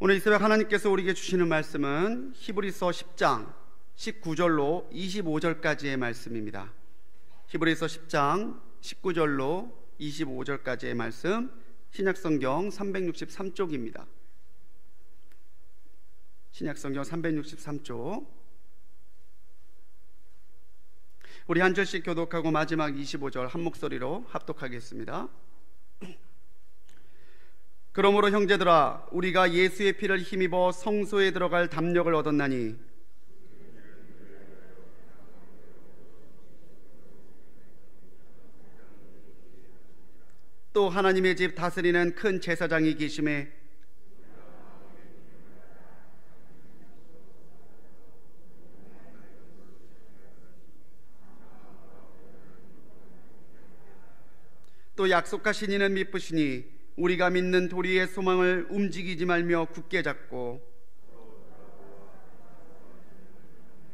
오늘 이 새벽 하나님께서 우리에게 주시는 말씀은 히브리서 10장 19절로 25절까지의 말씀입니다. 히브리서 10장 19절로 25절까지의 말씀, 신약성경 363쪽입니다. 신약성경 363쪽. 우리 한 절씩 교독하고 마지막 25절 한 목소리로 합독하겠습니다. 그러므로 형제들아, 우리가 예수의 피를 힘입어 성소에 들어갈 담력을 얻었나니 또 하나님의 집 다스리는 큰 제사장이 계심에 또 약속하신 이는 미쁘시니 우리가 믿는 도리의 소망을 움직이지 말며 굳게 잡고,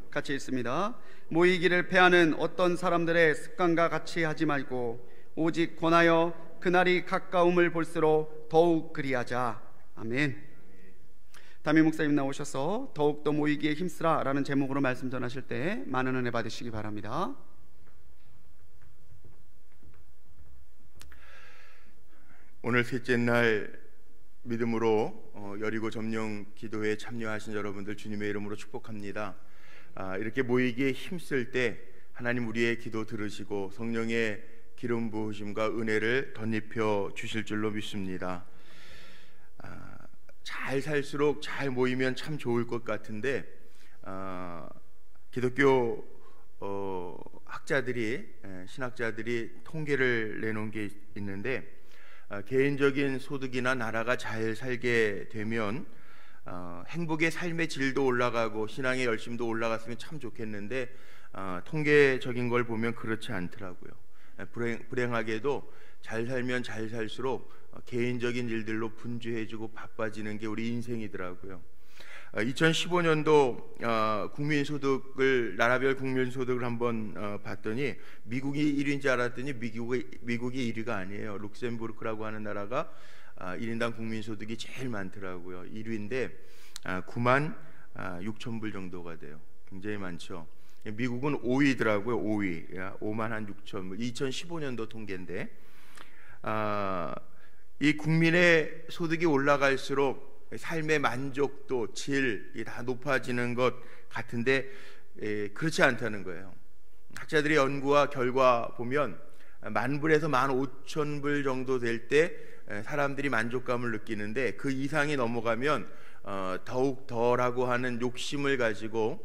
같이 읽습니다. 모이기를 패하는 어떤 사람들의 습관과 같이 하지 말고 오직 권하여 그날이 가까움을 볼수록 더욱 그리하자. 아멘. 담임 목사님 나오셔서 더욱더 모이기에 힘쓰라 라는 제목으로 말씀 전하실 때 많은 은혜 받으시기 바랍니다. 오늘 셋째 날 믿음으로 여리고 점령 기도회에 참여하신 여러분들 주님의 이름으로 축복합니다. 이렇게 모이기에 힘쓸 때 하나님 우리의 기도 들으시고 성령의 기름 부으심과 은혜를 덧입혀 주실 줄로 믿습니다. 잘 살수록 잘 모이면 참 좋을 것 같은데 기독교 학자들이 신학자들이 통계를 내놓은 게 있는데 개인적인 소득이나 나라가 잘 살게 되면 행복의 삶의 질도 올라가고 신앙의 열심도 올라갔으면 참 좋겠는데 통계적인 걸 보면 그렇지 않더라고요. 불행하게도 잘 살면 잘 살수록 개인적인 일들로 분주해지고 바빠지는 게 우리 인생이더라고요. 2015년도 국민소득을 나라별 국민소득을 한번 봤더니 미국이 1위인 줄 알았더니 미국이 1위가 아니에요. 룩셈부르크라고 하는 나라가 1인당 국민소득이 제일 많더라고요. 1위인데 9만 6천 불 정도가 돼요. 굉장히 많죠. 미국은 5위더라고요. 5위 5만 한 6천 불. 2015년도 통계인데 이 국민의 소득이 올라갈수록 삶의 만족도, 질이 다 높아지는 것 같은데 그렇지 않다는 거예요. 학자들의 연구와 결과 보면 10,000불에서 15,000불 정도 될 때 사람들이 만족감을 느끼는데 그 이상이 넘어가면 더욱 더라고 하는 욕심을 가지고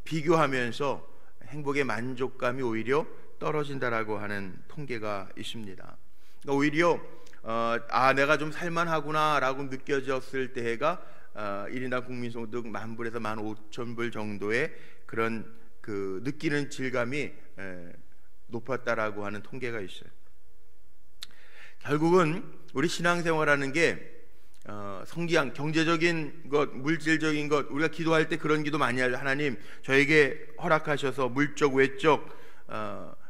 비교하면서 행복의 만족감이 오히려 떨어진다라고 하는 통계가 있습니다. 그러니까 오히려 내가 좀 살만하구나 라고 느껴졌을 때가 1인당 국민소득 10,000불에서 15,000불 정도의 그런 그 느끼는 질감이 높았다라고 하는 통계가 있어요. 결국은 우리 신앙생활하는 게 성기한 경제적인 것, 물질적인 것, 우리가 기도할 때 그런 기도 많이 하죠. 하나님 저에게 허락하셔서 물적 외적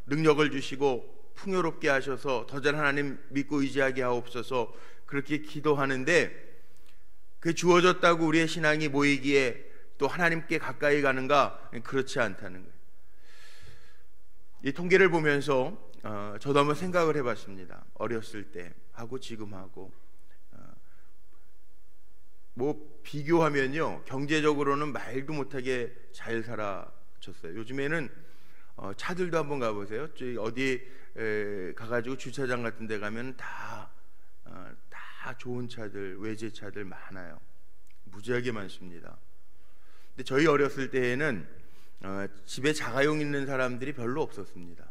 능력을 주시고 풍요롭게 하셔서 더 잘 하나님 믿고 의지하게 하옵소서, 그렇게 기도하는데 그게 주어졌다고 우리의 신앙이 모이기에 또 하나님께 가까이 가는가? 그렇지 않다는 거예요. 이 통계를 보면서 저도 한번 생각을 해봤습니다. 어렸을 때 하고 지금 하고 뭐 비교하면요 경제적으로는 말도 못하게 잘 살아졌어요. 요즘에는 차들도 한번 가보세요. 어디 가가지고 주차장 같은 데 가면 다 좋은 차들, 외제차들 많아요. 무지하게 많습니다. 근데 저희 어렸을 때에는 집에 자가용 있는 사람들이 별로 없었습니다.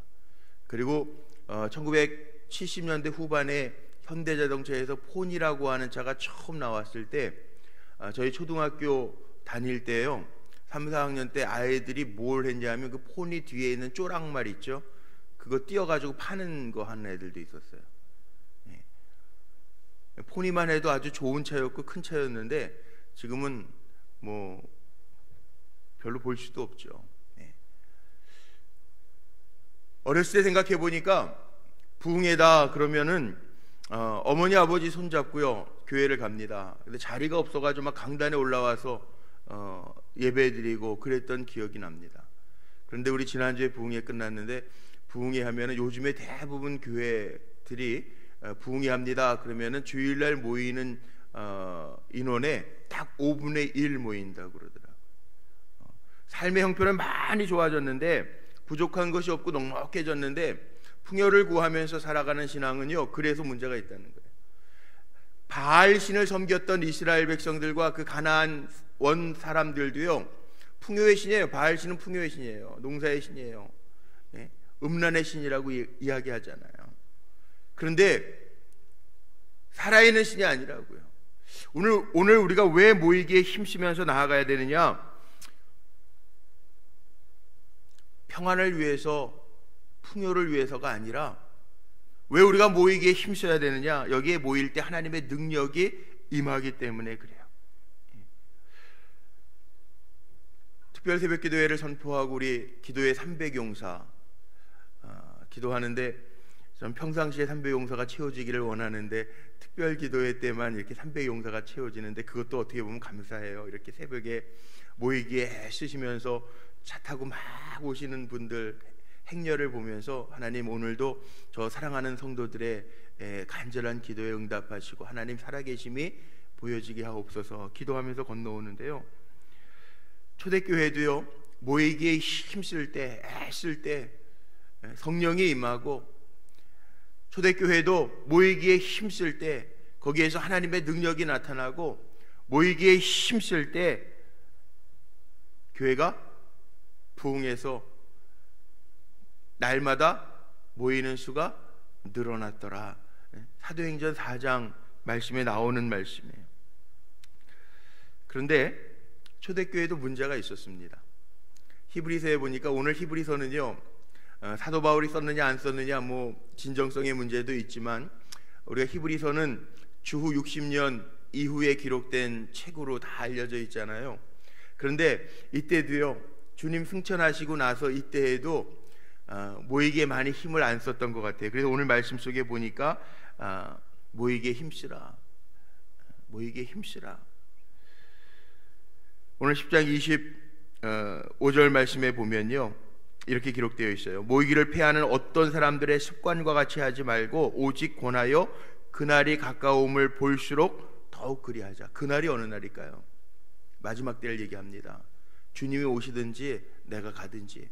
그리고 1970년대 후반에 현대자동차에서 폰이라고 하는 차가 처음 나왔을 때 저희 초등학교 다닐 때요 3, 4학년 때 아이들이 뭘 했냐면 그 폰이 뒤에 있는 쪼락말 있죠? 그거 띄어가지고 파는 거 하는 애들도 있었어요. 폰이만 해도 아주 좋은 차였고 큰 차였는데 지금은 뭐 별로 볼 수도 없죠. 어렸을 때 생각해 보니까 부흥회다 그러면은 어머니 아버지 손잡고요 교회를 갑니다. 근데 자리가 없어가지고 막 강단에 올라와서 예배드리고 그랬던 기억이 납니다. 그런데 우리 지난주에 부흥회 끝났는데, 부흥회 하면은 요즘에 대부분 교회들이 부흥회 합니다 그러면은 주일날 모이는 인원의 딱 5분의 1 모인다고 그러더라고요. 삶의 형편은 많이 좋아졌는데, 부족한 것이 없고 넉넉해졌는데, 풍요를 구하면서 살아가는 신앙은요 그래서 문제가 있다는 거예요. 바알신을 섬겼던 이스라엘 백성들과 그 가나안 원 사람들도요 풍요의 신이에요. 바알신은 풍요의 신이에요. 농사의 신이에요. 네? 음란의 신이라고 이야기하잖아요. 그런데 살아있는 신이 아니라고요. 오늘 우리가 왜 모이기에 힘쓰면서 나아가야 되느냐? 평안을 위해서, 풍요를 위해서가 아니라 왜 우리가 모이기에 힘써야 되느냐? 여기에 모일 때 하나님의 능력이 임하기 때문에 그래요. 특별 새벽 기도회를 선포하고 우리 기도회 300용사 기도하는데, 전 평상시에 300용사가 채워지기를 원하는데 특별 기도회 때만 이렇게 300용사가 채워지는데, 그것도 어떻게 보면 감사해요. 이렇게 새벽에 모이기에 애쓰시면서 차 타고 막 오시는 분들 행렬을 보면서 하나님 오늘도 저 사랑하는 성도들의 간절한 기도에 응답하시고 하나님 살아계심이 보여지게 하옵소서 기도하면서 건너오는데요, 초대교회도요 모이기에 힘쓸 때, 애쓸 때 성령이 임하고, 초대교회도 모이기에 힘쓸 때 거기에서 하나님의 능력이 나타나고, 모이기에 힘쓸 때 교회가 부흥해서 날마다 모이는 수가 늘어났더라. 사도행전 4장 말씀에 나오는 말씀이에요. 그런데 초대교회도 문제가 있었습니다. 히브리서에 보니까, 오늘 히브리서는요 사도 바울이 썼느냐 안 썼느냐 진정성의 문제도 있지만, 우리가 히브리서는 주후 60년 이후에 기록된 책으로 다 알려져 있잖아요. 그런데 이때도요 주님 승천하시고 나서 이때에도 모이기에 많이 힘을 안 썼던 것 같아요. 그래서 오늘 말씀 속에 보니까 모이기에 힘쓰라, 모이기에 힘쓰라. 오늘 10장 25절 말씀에 보면요 이렇게 기록되어 있어요. 모이기를 패하는 어떤 사람들의 습관과 같이 하지 말고 오직 권하여 그날이 가까움을 볼수록 더욱 그리하자. 그날이 어느 날일까요? 마지막 때를 얘기합니다. 주님이 오시든지 내가 가든지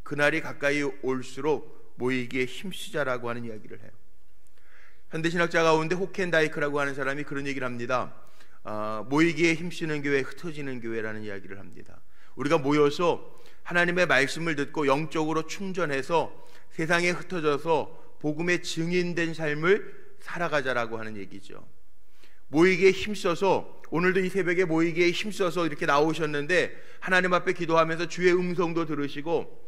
그날이 가까이 올수록 모이기에 힘쓰자라고 하는 이야기를 해요. 현대신학자 가운데 호켄다이크라고 하는 사람이 그런 얘기를 합니다. 모이기에 힘쓰는 교회, 흩어지는 교회라는 이야기를 합니다. 우리가 모여서 하나님의 말씀을 듣고 영적으로 충전해서 세상에 흩어져서 복음의 증인된 삶을 살아가자라고 하는 얘기죠. 모이기에 힘써서, 오늘도 이 새벽에 모이기에 힘써서 이렇게 나오셨는데 하나님 앞에 기도하면서 주의 음성도 들으시고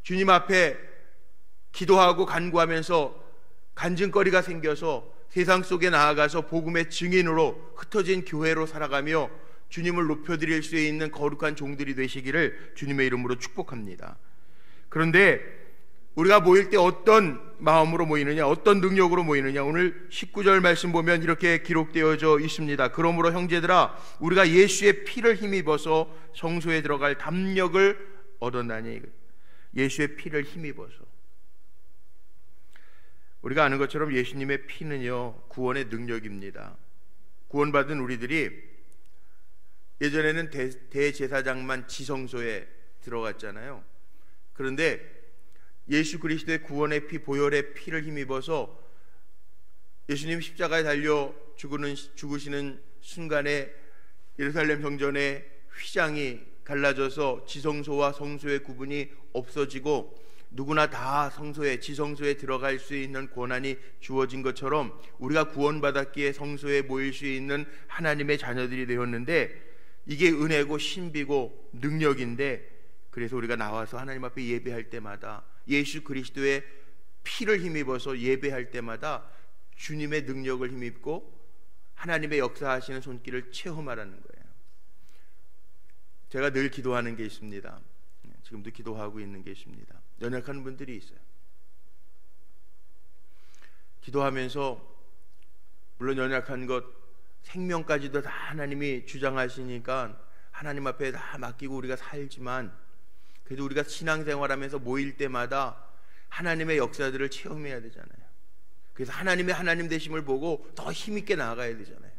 주님 앞에 기도하고 간구하면서 간증거리가 생겨서 세상 속에 나아가서 복음의 증인으로 흩어진 교회로 살아가며 주님을 높여드릴 수 있는 거룩한 종들이 되시기를 주님의 이름으로 축복합니다. 그런데 우리가 모일 때 어떤 마음으로 모이느냐, 어떤 능력으로 모이느냐, 오늘 19절 말씀 보면 이렇게 기록되어져 있습니다. 그러므로 형제들아 우리가 예수의 피를 힘입어서 성소에 들어갈 담력을 얻었나니. 예수의 피를 힘입어서. 우리가 아는 것처럼 예수님의 피는요 구원의 능력입니다. 구원받은 우리들이 예전에는 대제사장만 지성소에 들어갔잖아요. 그런데 예수 그리스도의 구원의 피, 보혈의 피를 힘입어서 예수님 십자가에 달려 죽으시는 순간에 예루살렘 성전의 휘장이 갈라져서 지성소와 성소의 구분이 없어지고 누구나 다 성소에, 지성소에 들어갈 수 있는 권한이 주어진 것처럼 우리가 구원받았기에 성소에 모일 수 있는 하나님의 자녀들이 되었는데, 이게 은혜고 신비고 능력인데, 그래서 우리가 나와서 하나님 앞에 예배할 때마다 예수 그리스도의 피를 힘입어서 예배할 때마다 주님의 능력을 힘입고 하나님의 역사하시는 손길을 체험하라는 거예요. 제가 늘 기도하는 게 있습니다. 지금도 기도하고 있는 게 있습니다. 연약한 분들이 있어요. 기도하면서 물론 연약한 것, 생명까지도 다 하나님이 주장하시니까 하나님 앞에 다 맡기고 우리가 살지만, 그래도 우리가 신앙생활하면서 모일 때마다 하나님의 역사들을 체험해야 되잖아요. 그래서 하나님의 하나님 되심을 보고 더 힘있게 나아가야 되잖아요.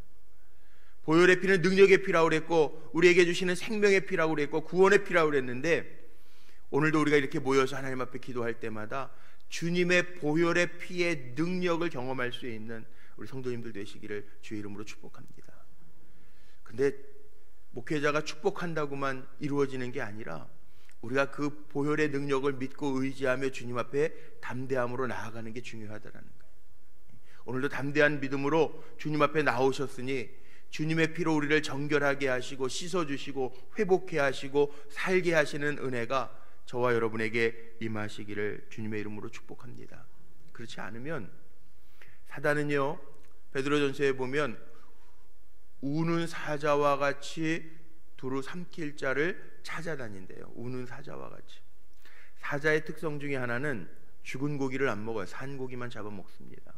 보혈의 피는 능력의 피라고 그랬고, 우리에게 주시는 생명의 피라고 그랬고, 구원의 피라고 그랬는데, 오늘도 우리가 이렇게 모여서 하나님 앞에 기도할 때마다 주님의 보혈의 피의 능력을 경험할 수 있는 우리 성도님들 되시기를 주의 이름으로 축복합니다. 근데 목회자가 축복한다고만 이루어지는 게 아니라 우리가 그 보혈의 능력을 믿고 의지하며 주님 앞에 담대함으로 나아가는 게 중요하다라는 거예요. 오늘도 담대한 믿음으로 주님 앞에 나오셨으니 주님의 피로 우리를 정결하게 하시고 씻어주시고 회복해 하시고 살게 하시는 은혜가 저와 여러분에게 임하시기를 주님의 이름으로 축복합니다. 그렇지 않으면 사단은요, 베드로전서에 보면 우는 사자와 같이 두루 삼킬 자를 찾아다닌대요. 우는 사자와 같이. 사자의 특성 중에 하나는 죽은 고기를 안 먹어요. 산 고기만 잡아먹습니다.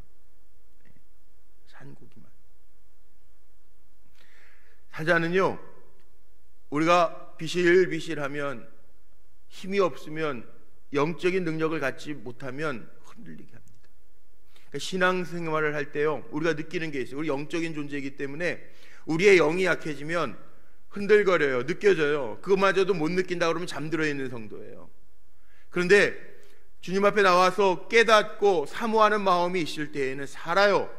산 고기만. 사자는요, 우리가 비실비실하면, 힘이 없으면, 영적인 능력을 갖지 못하면 흔들리게 합니다. 그러니까 신앙생활을 할 때요, 우리가 느끼는 게 있어요. 우리 영적인 존재이기 때문에 우리의 영이 약해지면 흔들거려요. 느껴져요. 그거마저도 못 느낀다 그러면 잠들어 있는 성도예요. 그런데 주님 앞에 나와서 깨닫고 사모하는 마음이 있을 때에는 살아요.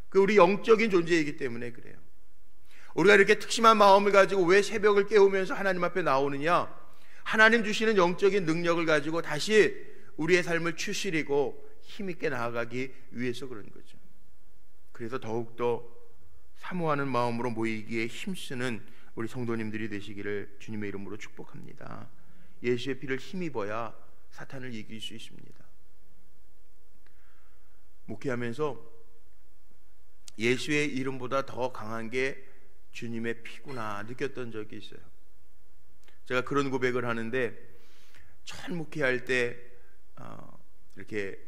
그 우리 영적인 존재이기 때문에 그래요. 우리가 이렇게 특심한 마음을 가지고 왜 새벽을 깨우면서 하나님 앞에 나오느냐? 하나님 주시는 영적인 능력을 가지고 다시 우리의 삶을 추스리고 힘있게 나아가기 위해서 그런 거죠. 그래서 더욱더 사모하는 마음으로 모이기에 힘쓰는 우리 성도님들이 되시기를 주님의 이름으로 축복합니다. 예수의 피를 힘입어야 사탄을 이길 수 있습니다. 목회하면서 예수의 이름보다 더 강한 게 주님의 피구나 느꼈던 적이 있어요. 제가 그런 고백을 하는데, 처음 목회할 때 이렇게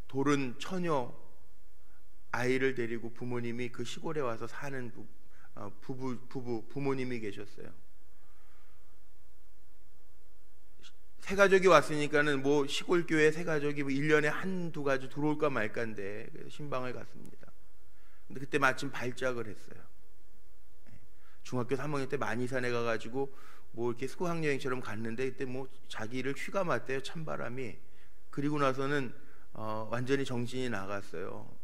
돌은 처녀 아이를 데리고 부모님이 그 시골에 와서 사는 부모님이 계셨어요. 새 가족이 왔으니까는 뭐 시골 교회 새 가족이 뭐 1년에 한두 가지 들어올까 말까인데, 그래서 신방을 갔습니다. 근데 그때 마침 발작을 했어요. 중학교 3학년 때 만이산에 가가지고 뭐 이렇게 수학여행처럼 갔는데, 그때 뭐 자기를 휘가 맞대요. 찬바람이. 그리고 나서는 완전히 정신이 나갔어요.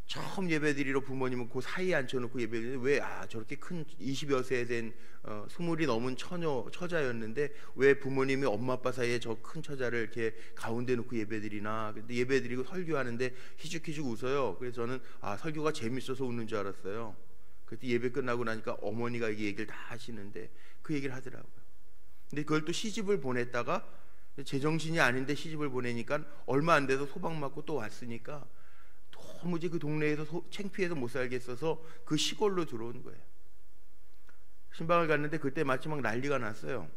처음 예배드리러 부모님은 그 사이에 앉혀놓고 예배드리는데, 왜 저렇게 큰 20여 세 된 20이 넘은 처자였는데 왜 부모님이 엄마 아빠 사이에 저 큰 처자를 이렇게 가운데 놓고 예배드리나. 근데 예배드리고 설교하는데 희죽희죽 웃어요. 그래서 저는 설교가 재밌어서 웃는 줄 알았어요. 그때 예배 끝나고 나니까 어머니가 이 얘기를 다 하시는데 그 얘기를 하더라고요. 근데 그걸 또 시집을 보냈다가, 제정신이 아닌데 시집을 보내니까 얼마 안 돼서 소방 맞고 또 왔으니까 도무지 그 동네에서 창피해서 못 살겠어서 그 시골로 들어온 거예요. 신방을 갔는데 그때 마치 막 난리가 났어요.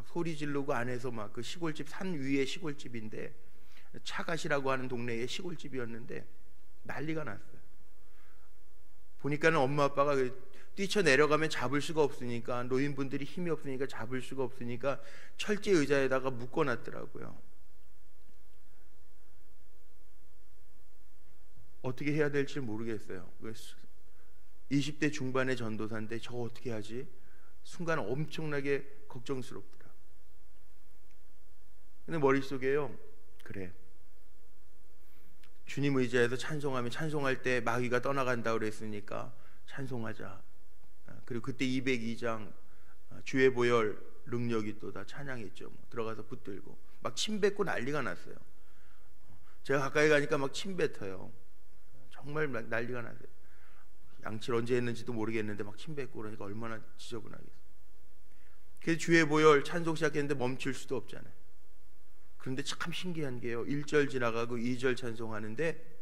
소리 지르고 안에서 막 그 시골집, 산 위에 시골집인데, 차갓이라고 하는 동네의 시골집이었는데 난리가 났어요. 보니까는 엄마 아빠가 뛰쳐내려가면 잡을 수가 없으니까, 노인분들이 힘이 없으니까 잡을 수가 없으니까 철제 의자에다가 묶어놨더라고요. 어떻게 해야 될지 모르겠어요. 20대 중반의 전도사인데 저 어떻게 하지? 순간 엄청나게 걱정스럽더라. 근데 머릿속에요, 그래, 주님 의지해서 찬송하면, 찬송할 때 마귀가 떠나간다고 그랬으니까 찬송하자. 그리고 그때 202장 주의 보혈 능력이 또다 찬양했죠. 들어가서 붙들고 막 침 뱉고 난리가 났어요. 제가 가까이 가니까 막 침 뱉어요. 정말 난리가 났어요. 양치를 언제 했는지도 모르겠는데 막 침 뱉고 그러니까 얼마나 지저분하겠어요. 그래서 주의 보혈 찬송 시작했는데 멈출 수도 없잖아요. 그런데 참 신기한 게요, 1절 지나가고 2절 찬송하는데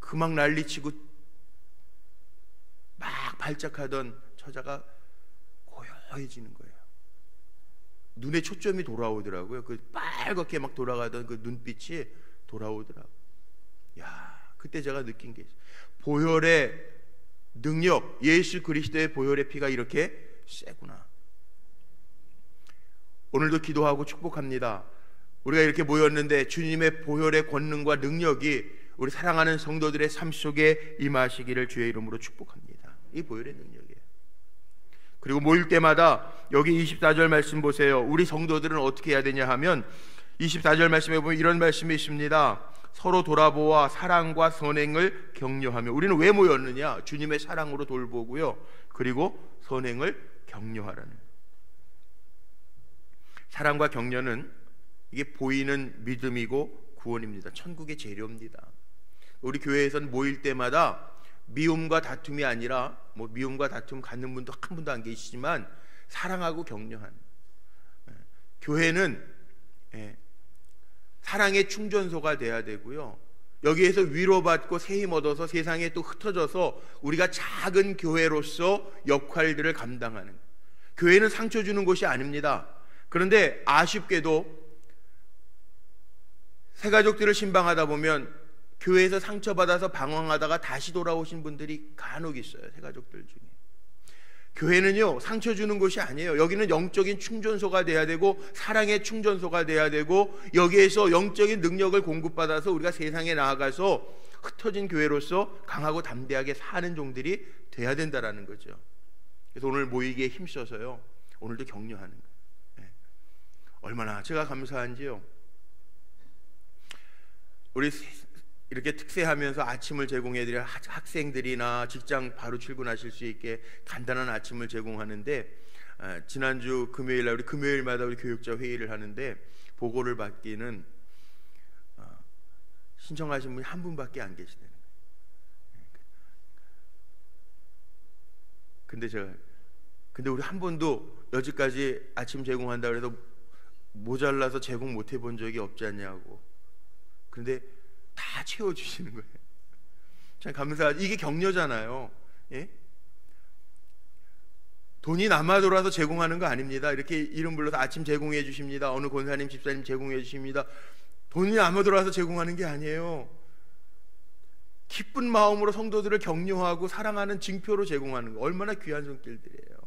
그 막 난리치고 막 발작하던 처자가 고요해지는 거예요. 눈에 초점이 돌아오더라고요. 그 빨갛게 막 돌아가던 그 눈빛이 돌아오더라고요. 야, 그때 제가 느낀 게 있어요. 보혈의 능력, 예수 그리스도의 보혈의 피가 이렇게 세구나. 오늘도 기도하고 축복합니다. 우리가 이렇게 모였는데 주님의 보혈의 권능과 능력이 우리 사랑하는 성도들의 삶 속에 임하시기를 주의 이름으로 축복합니다. 이 보혈의 능력이에요. 그리고 모일 때마다 여기 24절 말씀 보세요. 우리 성도들은 어떻게 해야 되냐 하면 24절 말씀에 보면 이런 말씀이 있습니다. 서로 돌아보아 사랑과 선행을 격려하며. 우리는 왜 모였느냐? 주님의 사랑으로 돌보고요, 그리고 선행을 격려하라는. 사랑과 격려는 이게 보이는 믿음이고 구원입니다. 천국의 재료입니다. 우리 교회에서는 모일 때마다 미움과 다툼이 아니라, 미움과 다툼 갖는 분도 한 분도 안 계시지만 사랑하고 격려하는, 교회는 사랑의 충전소가 돼야 되고요, 여기에서 위로받고 새힘 얻어서 세상에 또 흩어져서 우리가 작은 교회로서 역할들을 감당하는. 교회는 상처 주는 곳이 아닙니다. 그런데 아쉽게도 새가족들을 신방하다 보면 교회에서 상처받아서 방황하다가 다시 돌아오신 분들이 간혹 있어요. 새가족들 중에. 교회는요, 상처 주는 곳이 아니에요. 여기는 영적인 충전소가 돼야 되고 사랑의 충전소가 돼야 되고, 여기에서 영적인 능력을 공급받아서 우리가 세상에 나아가서 흩어진 교회로서 강하고 담대하게 사는 종들이 돼야 된다라는 거죠. 그래서 오늘 모이기에 힘써서요, 오늘도 격려하는 거예요. 얼마나 제가 감사한지요. 우리 이렇게 특세하면서 아침을 제공해드릴 학생들이나 직장 바로 출근하실 수 있게 간단한 아침을 제공하는데, 지난주 금요일날 우리 금요일마다 우리 교육자 회의를 하는데 보고를 받기는 신청하신 분이 한 분밖에 안 계시다는 거예요. 근데 우리 한 번도 여지까지 아침 제공한다 그래서 모자라서 제공 못 해본 적이 없지 않냐고. 근데 다 채워주시는 거예요. 참 감사하죠. 이게 격려잖아요. 예? 돈이 남아 돌아서 제공하는 거 아닙니다. 이렇게 이름 불러서 아침 제공해 주십니다, 어느 권사님 집사님 제공해 주십니다. 돈이 남아 돌아서 제공하는 게 아니에요. 기쁜 마음으로 성도들을 격려하고 사랑하는 징표로 제공하는 거. 얼마나 귀한 손길들이에요.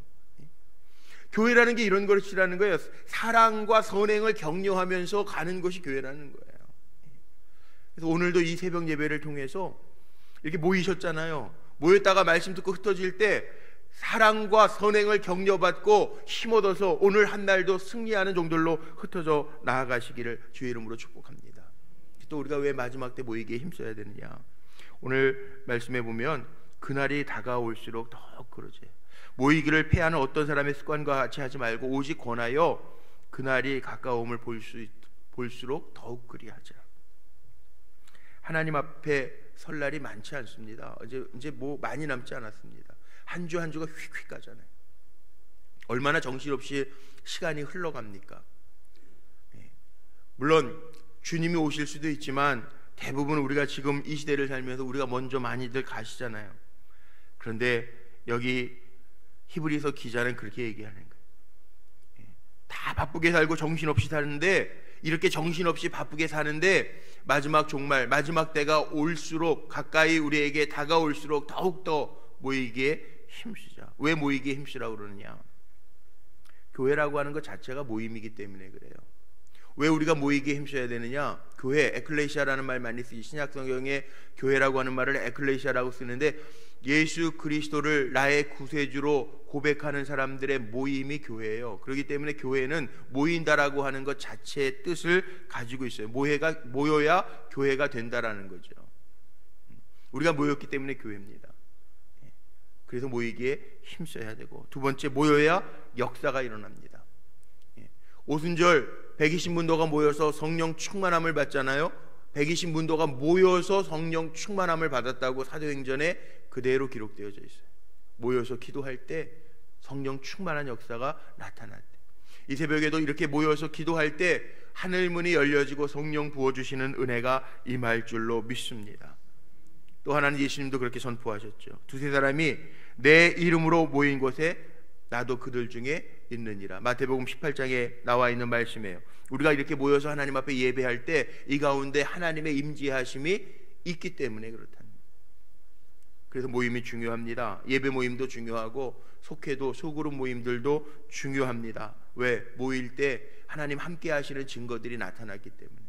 교회라는 게 이런 것이라는 거예요. 사랑과 선행을 격려하면서 가는 것이 교회라는 거예요. 그래서 오늘도 이 새벽 예배를 통해서 이렇게 모이셨잖아요. 모였다가 말씀 듣고 흩어질 때 사랑과 선행을 격려받고 힘 얻어서 오늘 한 날도 승리하는 종들로 흩어져 나아가시기를 주의 이름으로 축복합니다. 또 우리가 왜 마지막 때 모이기에 힘써야 되느냐? 오늘 말씀에 보면 그날이 다가올수록 더욱 그러지. 모이기를 패하는 어떤 사람의 습관과 같이 하지 말고 오직 권하여 그날이 가까움을 볼수록 더욱 그리하자. 하나님 앞에 설 날이 많지 않습니다. 이제 많이 남지 않았습니다. 한 주 한 주가 휙휙 가잖아요. 얼마나 정신없이 시간이 흘러갑니까? 물론 주님이 오실 수도 있지만 대부분 우리가 지금 이 시대를 살면서 우리가 먼저 많이들 가시잖아요. 그런데 여기 히브리서 기자는 그렇게 얘기하는 거예요. 다 바쁘게 살고 정신없이 사는데, 이렇게 정신없이 바쁘게 사는데 마지막 종말, 마지막 때가 올수록, 가까이 우리에게 다가올수록 더욱더 모이기에 힘쓰자. 왜 모이기에 힘쓰라고 그러느냐? 교회라고 하는 것 자체가 모임이기 때문에 그래요. 왜 우리가 모이기에 힘써야 되느냐? 교회, 에클레시아라는 말 많이 쓰지. 신약 성경에 교회라고 하는 말을 에클레시아라고 쓰는데, 예수 그리스도를 나의 구세주로 고백하는 사람들의 모임이 교회예요. 그렇기 때문에 교회는 모인다라고 하는 것 자체의 뜻을 가지고 있어요. 모여야 교회가 된다라는 거죠. 우리가 모였기 때문에 교회입니다. 그래서 모이기에 힘써야 되고, 두 번째, 모여야 역사가 일어납니다. 오순절 120문도가 모여서 성령 충만함을 받잖아요. 120문도가 모여서 성령 충만함을 받았다고 사도행전에 그대로 기록되어져 있어요. 모여서 기도할 때 성령 충만한 역사가 나타났대. 이 새벽에도 이렇게 모여서 기도할 때 하늘문이 열려지고 성령 부어주시는 은혜가 임할 줄로 믿습니다. 또 하나는 예수님도 그렇게 선포하셨죠. 두세 사람이 내 이름으로 모인 곳에 나도 그들 중에 있느니라. 마태복음 18장에 나와 있는 말씀이에요. 우리가 이렇게 모여서 하나님 앞에 예배할 때 이 가운데 하나님의 임재하심이 있기 때문에 그렇다. 그래서 모임이 중요합니다. 예배 모임도 중요하고 속회도 소그룹 모임들도 중요합니다. 왜? 모일 때 하나님 함께 하시는 증거들이 나타났기 때문에.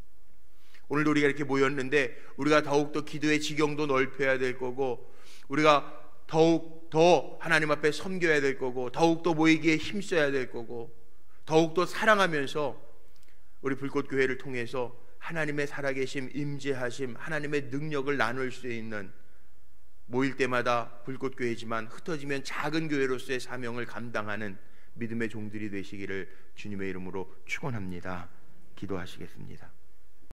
오늘도 우리가 이렇게 모였는데 우리가 더욱더 기도의 지경도 넓혀야 될 거고, 우리가 더욱 더 하나님 앞에 섬겨야 될 거고, 더욱 더 모이기에 힘써야 될 거고, 더욱 더 사랑하면서 우리 불꽃교회를 통해서 하나님의 살아계심, 임재하심, 하나님의 능력을 나눌 수 있는, 모일 때마다 불꽃교회지만 흩어지면 작은 교회로서의 사명을 감당하는 믿음의 종들이 되시기를 주님의 이름으로 축원합니다. 기도하시겠습니다.